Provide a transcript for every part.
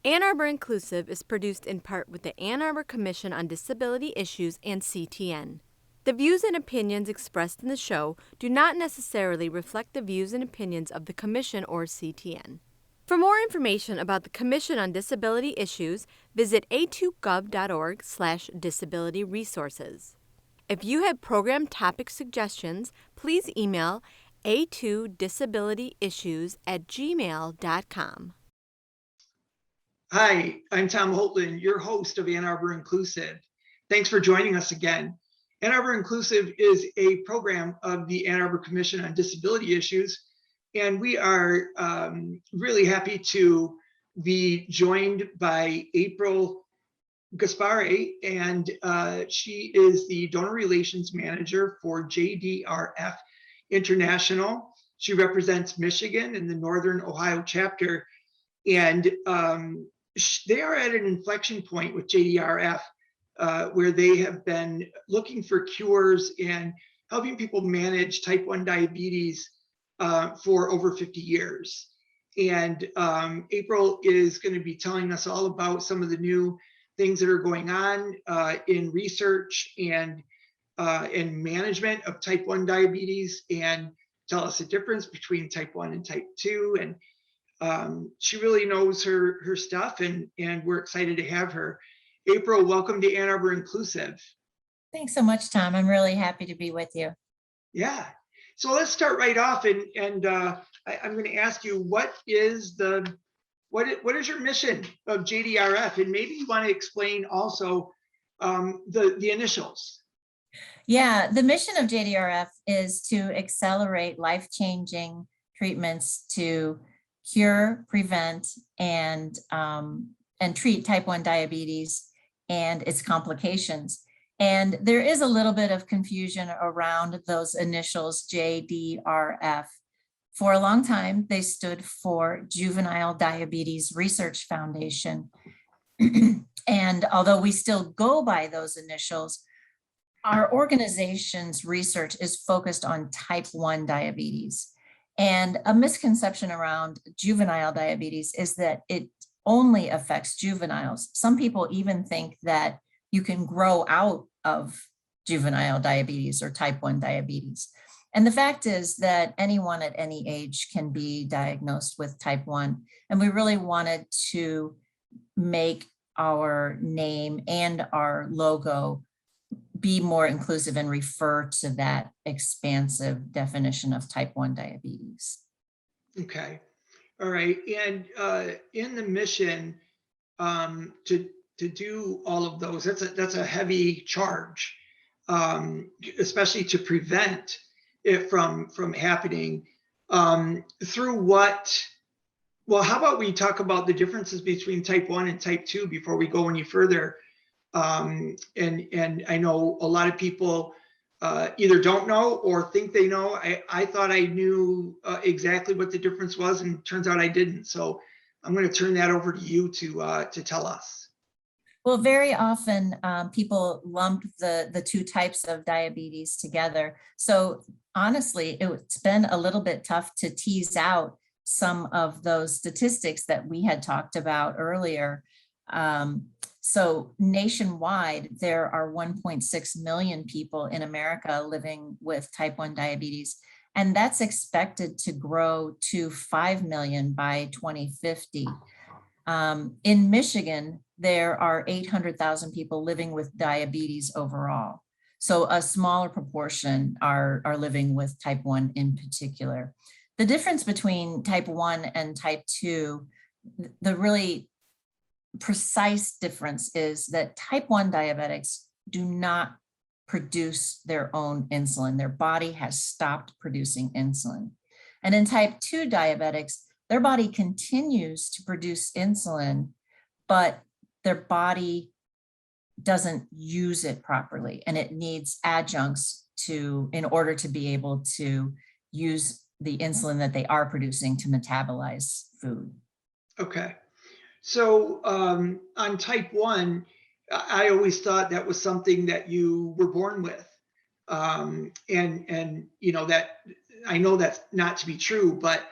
Ann Arbor Inclusive is produced in part with the Ann Arbor Commission on Disability Issues and CTN. The views and opinions expressed in the show do not necessarily reflect the views and opinions of the Commission or CTN. For more information about the Commission on Disability Issues, visit a2gov.org/disability resources. If you have program topic suggestions, please email a2disabilityissues@gmail.com. Hi, I'm Tom Holtland, your host of Ann Arbor Inclusive. Thanks for joining us again. Ann Arbor Inclusive is a program of the Ann Arbor Commission on Disability Issues, and we are really happy to be joined by April Gasbarre, and she is the Donor Relations Manager for Jdrf International. She represents Michigan in the Northern Ohio chapter, and they are at an inflection point with Jdrf where they have been looking for cures and helping people manage type 1 diabetes for over 50 years. And April is going to be telling us all about some of the new things that are going on in research and management of type 1 diabetes, and tell us the difference between type 1 and type 2. And she really knows her stuff, and we're excited to have her. April, welcome to Ann Arbor Inclusive. Thanks so much, Tom. I'm really happy to be with you. Yeah. So let's start right off, and I'm going to ask you, what is your mission of Jdrf, and maybe you want to explain also the initials. Yeah, the mission of Jdrf is to accelerate life-changing treatments to cure, prevent, and treat type 1 diabetes and its complications. And there is a little bit of confusion around those initials, Jdrf. For a long time, they stood for Juvenile Diabetes Research Foundation. And although we still go by those initials, our organization's research is focused on type 1 diabetes. And a misconception around juvenile diabetes is that it only affects juveniles. Some people even think that you can grow out of juvenile diabetes or type 1 diabetes. And the fact is that anyone at any age can be diagnosed with type 1. And we really wanted to make our name and our logo be more inclusive and refer to that expansive definition of type 1 diabetes. Okay. All right. And in the mission to do all of those, that's a heavy charge, especially to prevent it from happening through what? Well, how about we talk about the differences between type 1 and type 2 before we go any further? And I know a lot of people either don't know or think they know. I thought I knew exactly what the difference was, and turns out I didn't. So I'm going to turn that over to you to tell us. Well, very often people lump the two types of diabetes together. So honestly, it's been a little bit tough to tease out some of those statistics that we had talked about earlier. So nationwide, there are 1.6 million people in America living with type 1 diabetes, and that's expected to grow to 5 million by 2050. In Michigan, there are 800,000 people living with diabetes overall. So a smaller proportion are living with type 1 in particular. The difference between type 1 and type 2, the really precise difference is that type 1 diabetics do not produce their own insulin. Their body has stopped producing insulin. And in type 2 diabetics, their body continues to produce insulin, but their body doesn't use it properly, and it needs adjuncts in order to be able to use the insulin that they are producing to metabolize food. Okay. So on type 1, I always thought that was something that you were born with. And you know, that I know that's not to be true, but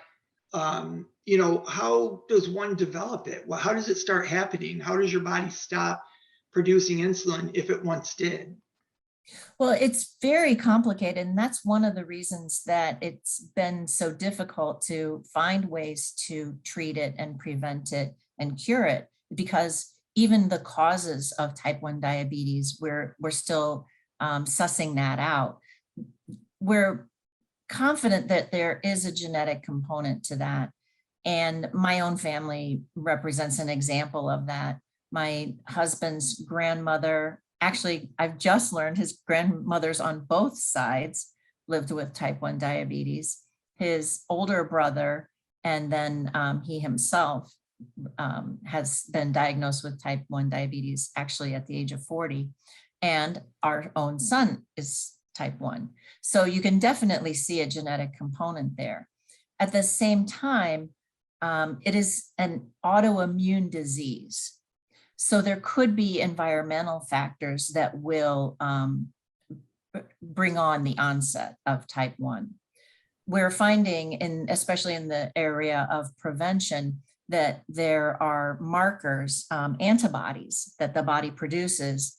how does one develop it? Well, how does it start happening? How does your body stop producing insulin if it once did? Well, it's very complicated, and that's one of the reasons that it's been so difficult to find ways to treat it and prevent it and cure it, because even the causes of type 1 diabetes, we're still sussing that out. We're confident that there is a genetic component to that. And my own family represents an example of that. My husband's grandmother, actually, I've just learned his grandmothers on both sides lived with type 1 diabetes. His older brother, and then he himself has been diagnosed with type 1 diabetes actually at the age of 40. And our own son is type 1. So you can definitely see a genetic component there. At the same time, it is an autoimmune disease. So there could be environmental factors that will bring on the onset of type 1. We're finding, especially in the area of prevention, that there are markers, antibodies that the body produces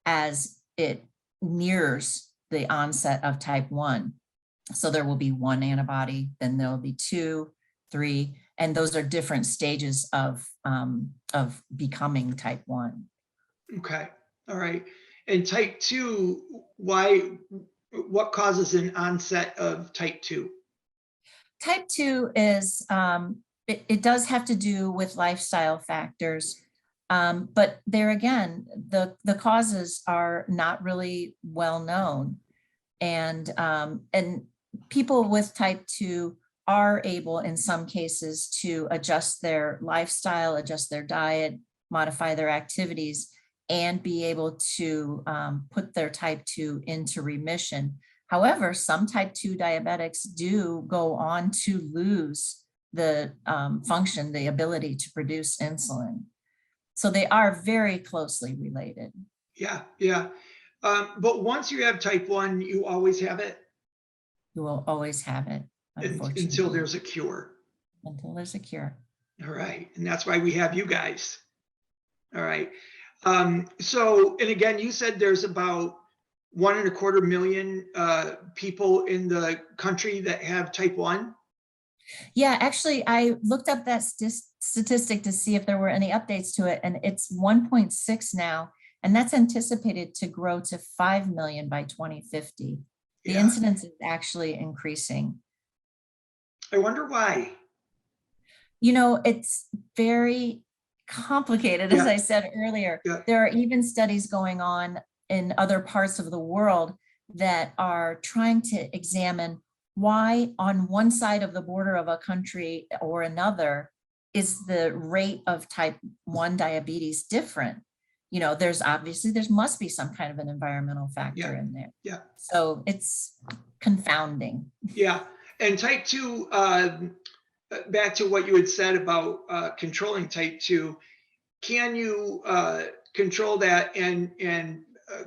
as it nears the onset of type 1. So there will be one antibody, then there will be 2, 3, and those are different stages of becoming type 1. Okay. All right. And type 2, what causes an onset of type 2? Type 2 is, it does have to do with lifestyle factors. But there again, the causes are not really well known. And people with type 2 are able in some cases to adjust their lifestyle, adjust their diet, modify their activities, and be able to put their type 2 into remission. However, some type 2 diabetics do go on to lose the function, the ability to produce insulin. So they are very closely related. Yeah, yeah. But once you have type 1, you always have it? You will always have it, unfortunately. Until there's a cure. Until there's a cure. All right. And that's why we have you guys. All right. So, and again, you said there's about 1.25 million people in the country that have type 1. Yeah, actually, I looked up that statistic to see if there were any updates to it, and it's 1.6 now, and that's anticipated to grow to 5 million by 2050. The incidence is actually increasing. I wonder why. It's very complicated, as I said earlier. There are even studies going on in other parts of the world that are trying to examine why on one side of the border of a country or another is the rate of type 1 diabetes different. There must be some kind of an environmental factor in there. Yeah. So it's confounding. Yeah. And type 2, back to what you had said about controlling type 2, can you control that and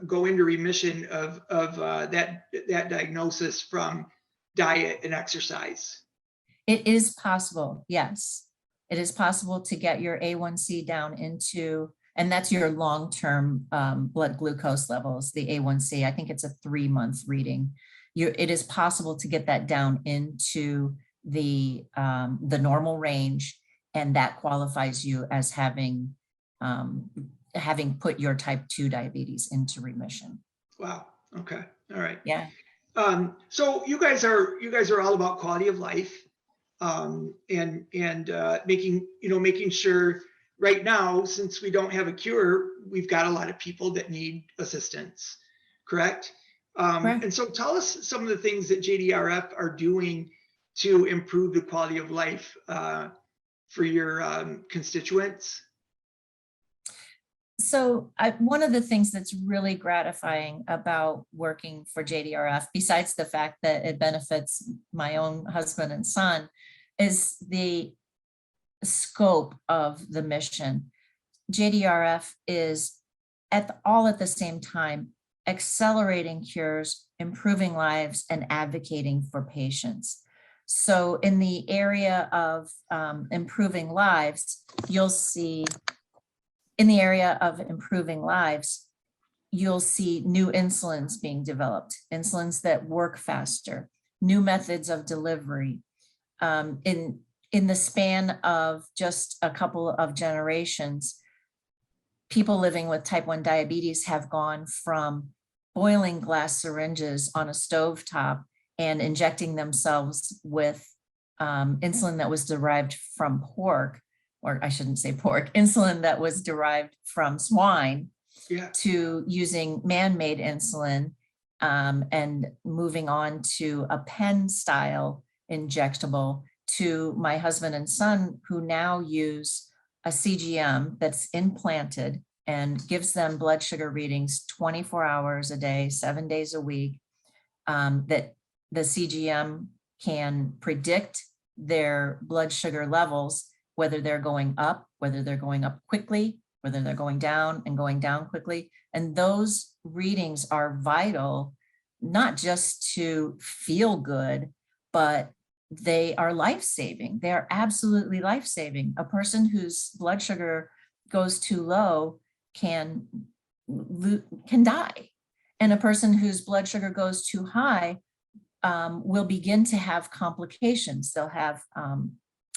go into remission of that diagnosis from diet and exercise? It is possible, yes. It is possible to get your A1C down into, and that's your long-term blood glucose levels, the A1C. I think it's a 3-month reading. It is possible to get that down into the normal range, and that qualifies you as having put your type 2 diabetes into remission. Wow. Okay. All right. Yeah. So you guys are all about quality of life, and making sure right now, since we don't have a cure, we've got a lot of people that need assistance, correct? Right. And so tell us some of the things that JDRF are doing to improve the quality of life for your constituents. So one of the things that's really gratifying about working for JDRF, besides the fact that it benefits my own husband and son, is the scope of the mission. JDRF is all at the same time accelerating cures, improving lives, and advocating for patients. So in the area of improving lives, you'll see new insulins being developed, insulins that work faster, new methods of delivery. In the span of just a couple of generations, people living with type 1 diabetes have gone from boiling glass syringes on a stovetop and injecting themselves with insulin that was derived from pork, or I shouldn't say pork, insulin that was derived from swine, to using man-made insulin and moving on to a pen style injectable, to my husband and son who now use a CGM that's implanted and gives them blood sugar readings 24 hours a day, 7 days a week, that the CGM can predict their blood sugar levels, whether they're going up, whether they're going up quickly, whether they're going down and going down quickly. And those readings are vital, not just to feel good, but they are life-saving. They are absolutely life-saving. A person whose blood sugar goes too low can die. And a person whose blood sugar goes too high will begin to have complications. They'll have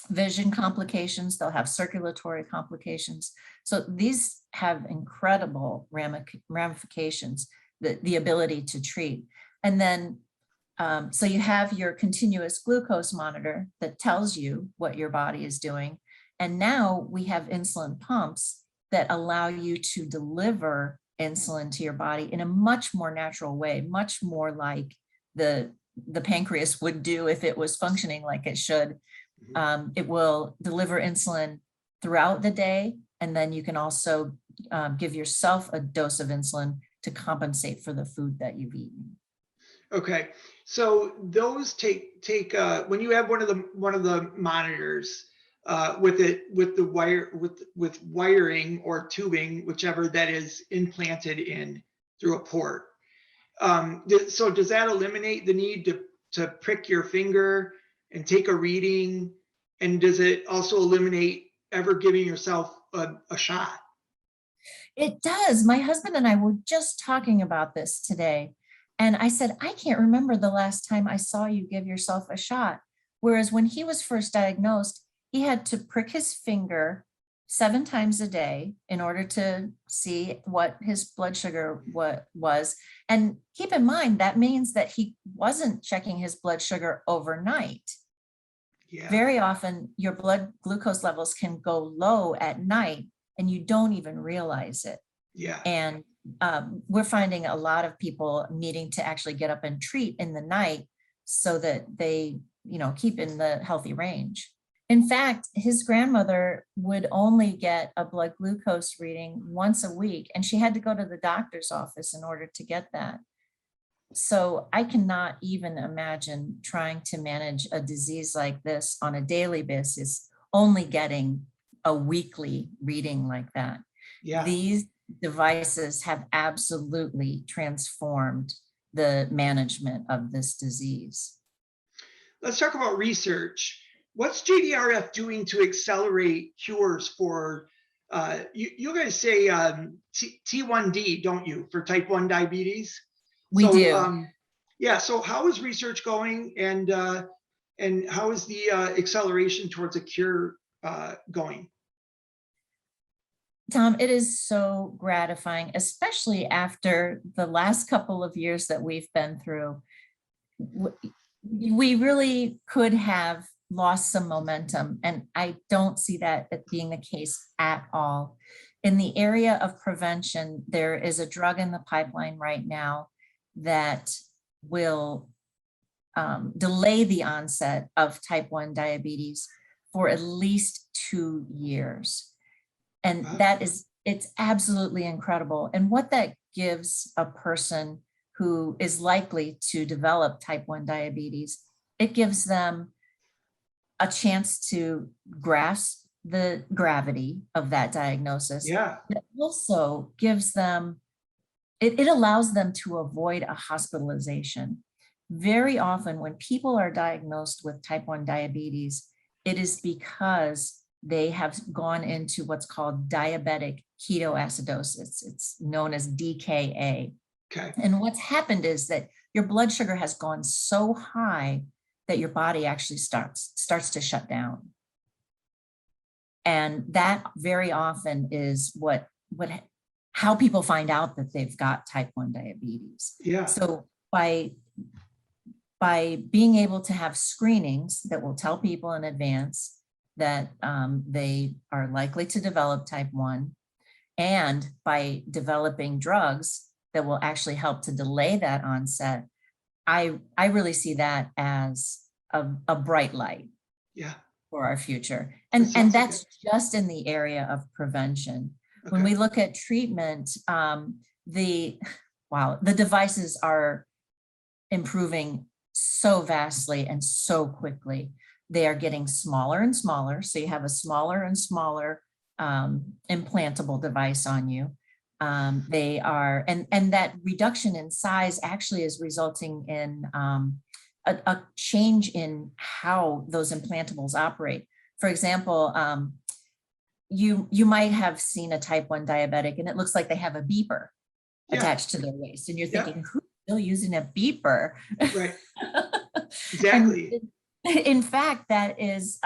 vision complications, they'll have circulatory complications. So these have incredible ramifications, the ability to treat. And then, so you have your continuous glucose monitor that tells you what your body is doing. And now we have insulin pumps that allow you to deliver insulin to your body in a much more natural way, much more like the pancreas would do if it was functioning like it should. It will deliver insulin throughout the day, and then you can also give yourself a dose of insulin to compensate for the food that you've eaten. Okay, so those take when you have one of the monitors with wiring or tubing, whichever that is implanted in through a port. So does that eliminate the need to prick your finger and take a reading? And does it also eliminate ever giving yourself a shot? It does. My husband and I were just talking about this today. And I said, I can't remember the last time I saw you give yourself a shot. Whereas when he was first diagnosed, he had to prick his finger 7 times a day in order to see what his blood sugar was. And keep in mind, that means that he wasn't checking his blood sugar overnight. Yeah. Very often your blood glucose levels can go low at night and you don't even realize it. Yeah. And we're finding a lot of people needing to actually get up and treat in the night so that they, keep in the healthy range. In fact, his grandmother would only get a blood glucose reading once a week, and she had to go to the doctor's office in order to get that. So I cannot even imagine trying to manage a disease like this on a daily basis, only getting a weekly reading like that. Yeah. These devices have absolutely transformed the management of this disease. Let's talk about research. What's Jdrf doing to accelerate cures for, you guys say T1D, don't you, for type 1 diabetes? We do. Yeah, so how is research going, and how is the acceleration towards a cure going? Tom, it is so gratifying, especially after the last couple of years that we've been through. We really could have lost some momentum, and I don't see that being the case at all. In the area of prevention, there is a drug in the pipeline right now that will delay the onset of type 1 diabetes for at least 2 years. And it's absolutely incredible. And what that gives a person who is likely to develop type 1 diabetes, it gives them a chance to grasp the gravity of that diagnosis. Yeah. It also gives them, it allows them to avoid a hospitalization. very often when people are diagnosed with type 1 diabetes, it is because they have gone into what's called diabetic ketoacidosis. It's known as DKA. Okay. And what's happened is that your blood sugar has gone so high that your body actually starts to shut down. And that very often is how people find out that they've got type 1 diabetes. Yeah. So by being able to have screenings that will tell people in advance that they are likely to develop type 1, and by developing drugs that will actually help to delay that onset, I really see that as a bright light. Yeah. For our future. And that's just in the area of prevention. Okay. When we look at treatment, the devices are improving so vastly and so quickly. They are getting smaller and smaller. So you have a smaller and smaller implantable device on you. They are, and that reduction in size actually is resulting in a change in how those implantables operate. For example, you might have seen a type 1 diabetic and it looks like they have a beeper attached to their waist, and you're thinking, who's still using a beeper? Right. Exactly. In fact, that is,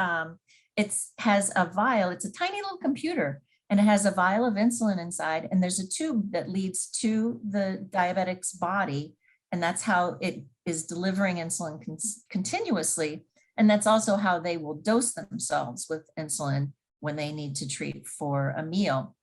it has a vial. It's a tiny little computer, and it has a vial of insulin inside, and there's a tube that leads to the diabetic's body, and that's how it is delivering insulin continuously. And that's also how they will dose themselves with insulin when they need to treat for a meal.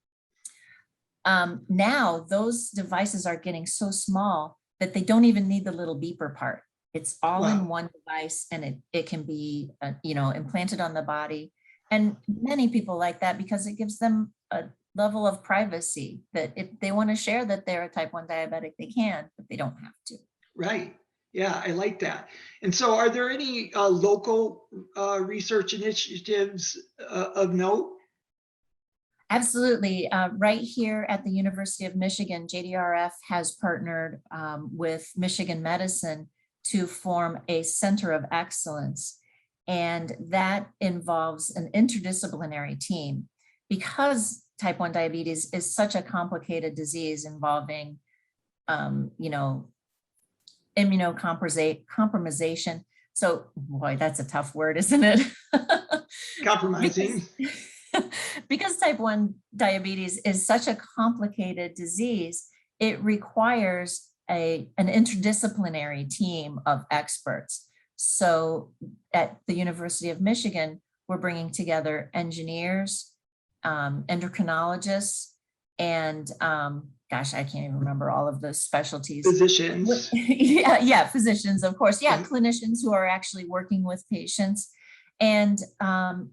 Now those devices are getting so small that they don't even need the little beeper part. It's all in one device, and it can be, implanted on the body. And many people like that because it gives them a level of privacy that if they want to share that they're a type 1 diabetic, they can, but they don't have to. Right. Yeah, I like that. And so are there any local research initiatives of note? Absolutely. Right here at the University of Michigan, Jdrf has partnered with Michigan Medicine to form a center of excellence. And that involves an interdisciplinary team, because type 1 diabetes is such a complicated disease involving, immunocompromisation. So, boy, that's a tough word, isn't it? Compromising. Because type 1 diabetes is such a complicated disease, it requires an interdisciplinary team of experts. So at the University of Michigan, we're bringing together engineers, endocrinologists, and gosh, I can't even remember all of the specialties. Physicians. Yeah, physicians, of course. Yeah, clinicians who are actually working with patients. And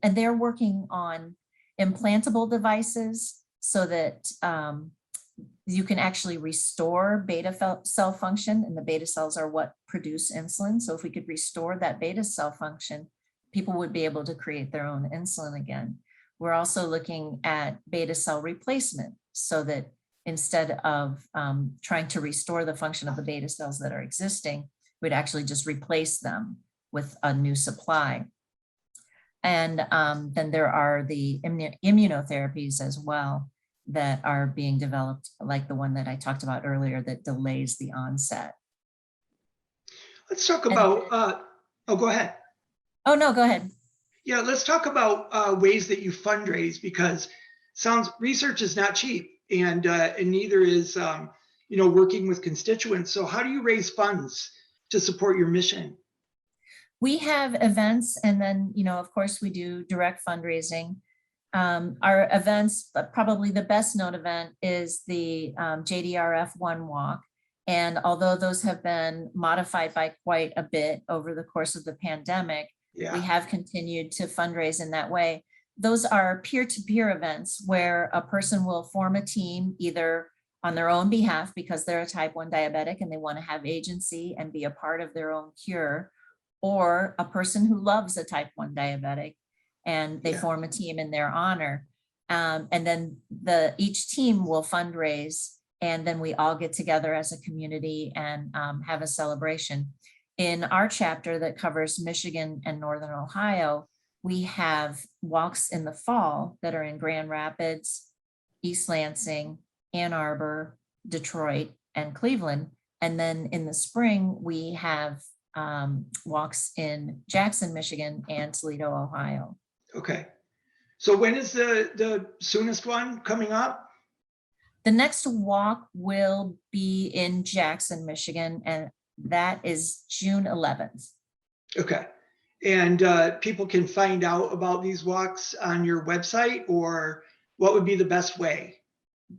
they're working on implantable devices so that you can actually restore beta cell function, and the beta cells are what produce insulin. So if we could restore that beta cell function, people would be able to create their own insulin again. We're also looking at beta cell replacement, so that instead of trying to restore the function of the beta cells that are existing, we'd actually just replace them with a new supply. And then there are the immunotherapies as well that are being developed, like the one that I talked about earlier that delays the onset. Let's talk about, go ahead. Oh, no, go ahead. Yeah, let's talk about ways that you fundraise, because research is not cheap, and neither is, working with constituents. So how do you raise funds to support your mission? We have events, and then, of course, we do direct fundraising. Our events, probably the best known event is the Jdrf1 Walk. And although those have been modified by quite a bit over the course of the pandemic, we have continued to fundraise in that way. Those are peer-to-peer events where a person will form a team either on their own behalf because they're a type 1 diabetic and they want to have agency and be a part of their own cure, or a person who loves a type 1 diabetic and they form a team in their honor. And then each team will fundraise, and then we all get together as a community and have a celebration. In our chapter that covers Michigan and Northern Ohio, we have walks in the fall that are in Grand Rapids, East Lansing, Ann Arbor, Detroit, and Cleveland. And then in the spring, we have walks in Jackson, Michigan, and Toledo, Ohio. Okay. So when is the soonest one coming up? The next walk will be in Jackson, Michigan, and that is June 11th. Okay. And people can find out about these walks on your website, or what would be the best way?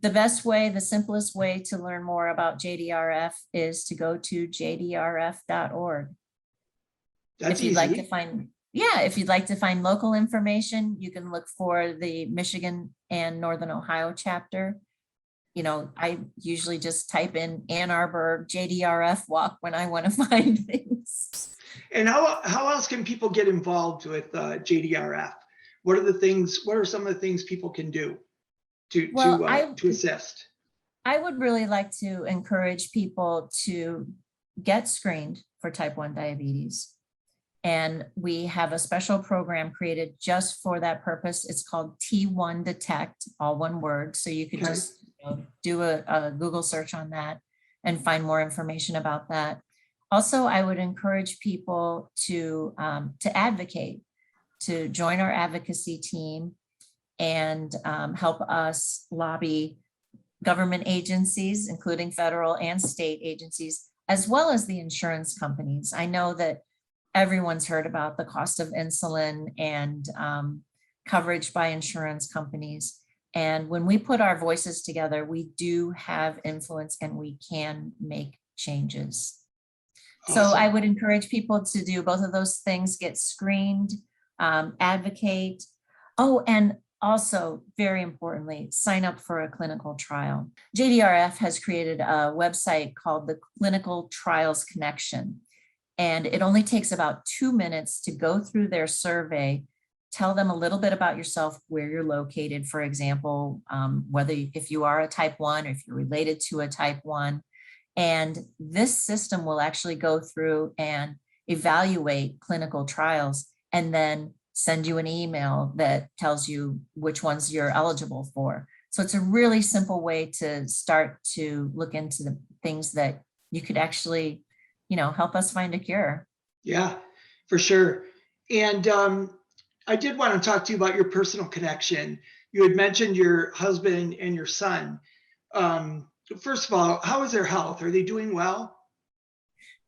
The best way, the simplest way to learn more about JDRF is to go to jdrf.org. That's If you'd easy. like to find, if you'd like to find local information, you can look for the Michigan and Northern Ohio chapter. You know, I usually just type in Ann Arbor JDRF walk when I want to find things. And how else can people get involved with JDRF? What are some of the things people can do to assist? I would really like to encourage people to get screened for type 1 diabetes. And we have a special program created just for that purpose. It's called T1 Detect, all one word. So you could just do a Google search on that and find more information about that. Also, I would encourage people to advocate, to join our advocacy team and help us lobby government agencies, including federal and state agencies, as well as the insurance companies. I know that everyone's heard about the cost of insulin and coverage by insurance companies. And when we put our voices together, we do have influence and we can make changes. Awesome. So I would encourage people to do both of those things, get screened, advocate. Oh, and also, very importantly, sign up for a clinical trial. JDRF has created a website called the Clinical Trials Connection, and it only takes about 2 minutes to go through their survey, tell them a little bit about yourself, where you're located, for example, if you are a type 1 or if you're related to a type 1. And this system will actually go through and evaluate clinical trials and then send you an email that tells you which ones you're eligible for. So it's a really simple way to start to look into the things that you could actually, help us find a cure. Yeah, for sure. And I did want to talk to you about your personal connection. You had mentioned your husband and your son. First of all, how is their health? Are they doing well?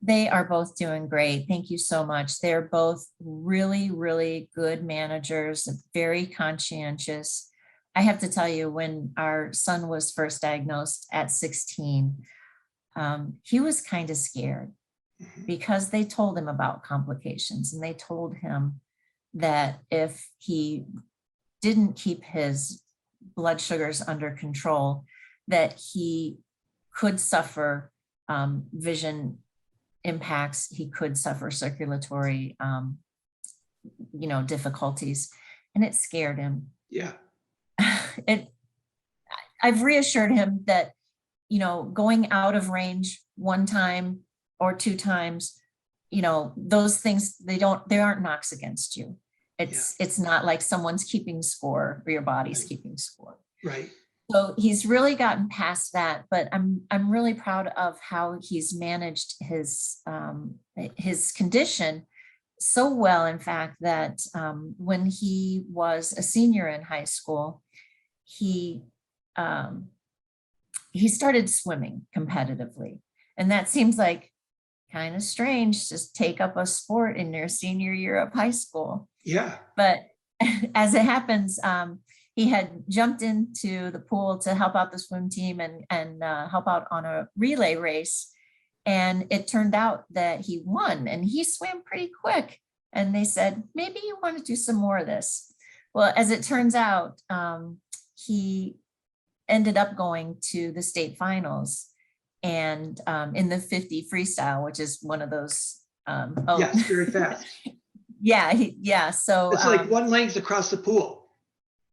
They are both doing great. Thank you so much. They're both really, really good managers, very conscientious. I have to tell you, when our son was first diagnosed at 16, he was kind of scared because they told him about complications, and they told him that if he didn't keep his blood sugars under control, that he could suffer vision impacts, he could suffer circulatory, difficulties, and it scared him. Yeah. I've reassured him that, going out of range 1 time or 2 times, those things, they aren't knocks against you. It's not like someone's keeping score or your body's keeping score. Right. So he's really gotten past that, but I'm really proud of how he's managed his condition so well, in fact, that when he was a senior in high school, he started swimming competitively. And that seems like kind of strange to take up a sport in your senior year of high school. Yeah. But as it happens, he had jumped into the pool to help out the swim team and help out on a relay race. And it turned out that he won, and he swam pretty quick. And they said, maybe you want to do some more of this. Well, as it turns out, he ended up going to the state finals and in the 50 freestyle, which is one of those. Yes, very fast. Yeah. So it's like 1 length across the pool.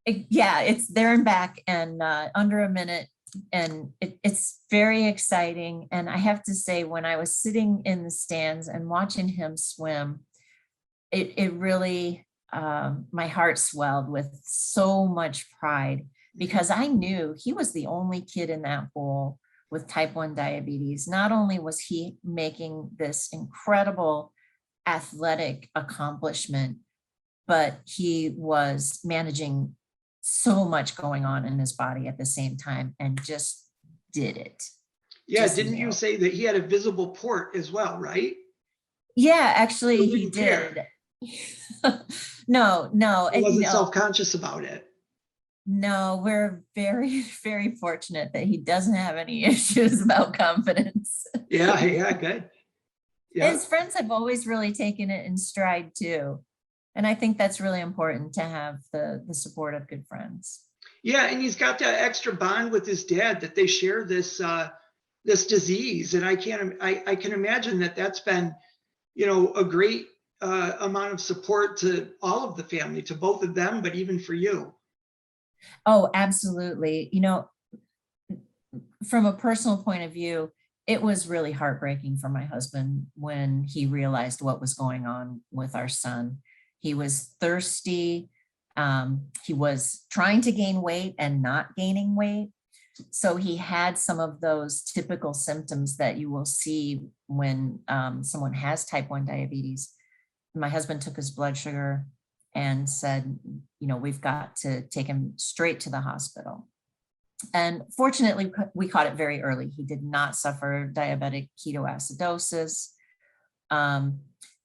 It's there and back, and under a minute it's very exciting. And I have to say, when I was sitting in the stands and watching him swim, it really, my heart swelled with so much pride, because I knew he was the only kid in that pool with type 1 diabetes. Not only was he making this incredible athletic accomplishment, but he was managing so much going on in his body at the same time, and just did it. Yeah, Just didn't you nailed it. say that he had a visible port as well, right? Yeah, actually Or he didn't care? did. No, no, He wasn't no, self-conscious about it. no, we're very, very fortunate that he doesn't have any issues about confidence. Yeah, yeah, good. Yeah, His friends have always really taken it in stride too. And I think that's really important, to have the support of good friends. yeah, and he's got that extra bond with his dad, that they share this this disease, and I can imagine that that's been, you know, a great amount of support to all of the family, to both of them, but even for you. Oh, absolutely. You know, from a personal point of view, it was really heartbreaking for my husband when he realized what was going on with our son. He was thirsty. He was trying to gain weight and not gaining weight. So he had some of those typical symptoms that you will see when someone has type 1 diabetes. My husband took his blood sugar and said, you know, we've got to take him straight to the hospital. And fortunately, we caught it very early. He did not suffer diabetic ketoacidosis.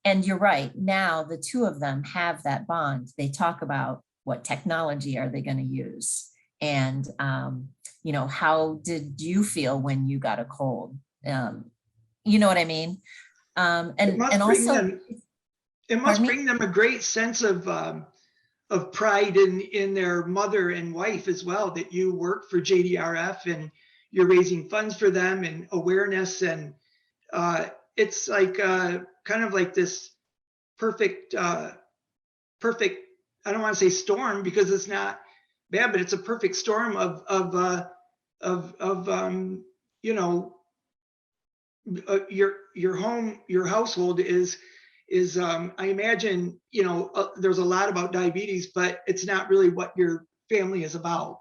And you're right, now the two of them have that bond. They talk about what technology are they going to use, and you know, how did you feel when you got a cold? You know what I mean? It must And bring also, them, it must pardon me? bring them a great sense of pride in their mother and wife as well, that you work for Jdrf and you're raising funds for them and awareness, and it's like kind of like this perfect perfect, I don't want to say storm, because it's not bad, but it's a perfect storm of you know, your home, your household is I imagine, you know, there's a lot about diabetes, but it's not really what your family is about,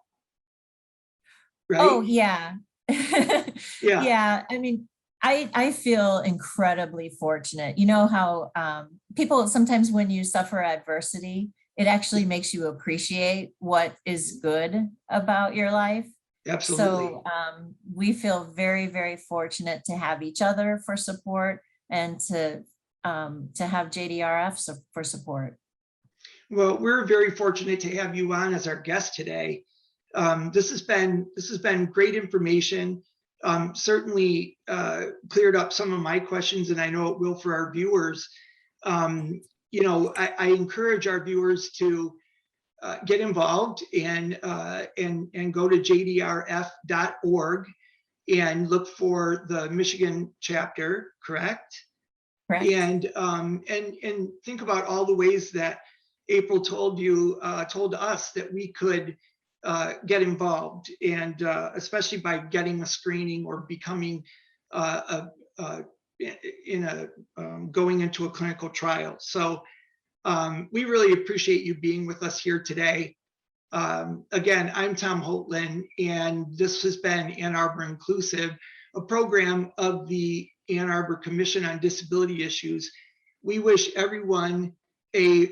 Oh, right? yeah. Yeah, Yeah, I mean, I feel incredibly fortunate. You know how people sometimes, when you suffer adversity, it actually makes you appreciate what is good about your life. absolutely. So we feel very, very fortunate to have each other for support, and to have JDRF for support. Well, we're very fortunate to have you on as our guest today. This has been great information. Certainly cleared up some of my questions, and I know it will for our viewers. You know, I encourage our viewers to get involved and go to jdrf.org and look for the Michigan chapter, correct? Correct? And think about all the ways that April told us that we could get involved, and especially by getting a screening or becoming going into a clinical trial. So we really appreciate you being with us here today. Again, I'm Tom Holtland, and this has been Ann Arbor Inclusive, a program of the Ann Arbor Commission on Disability Issues. We wish everyone a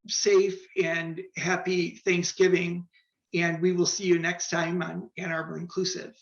safe and happy Thanksgiving, and we will see you next time on Ann Arbor Inclusive.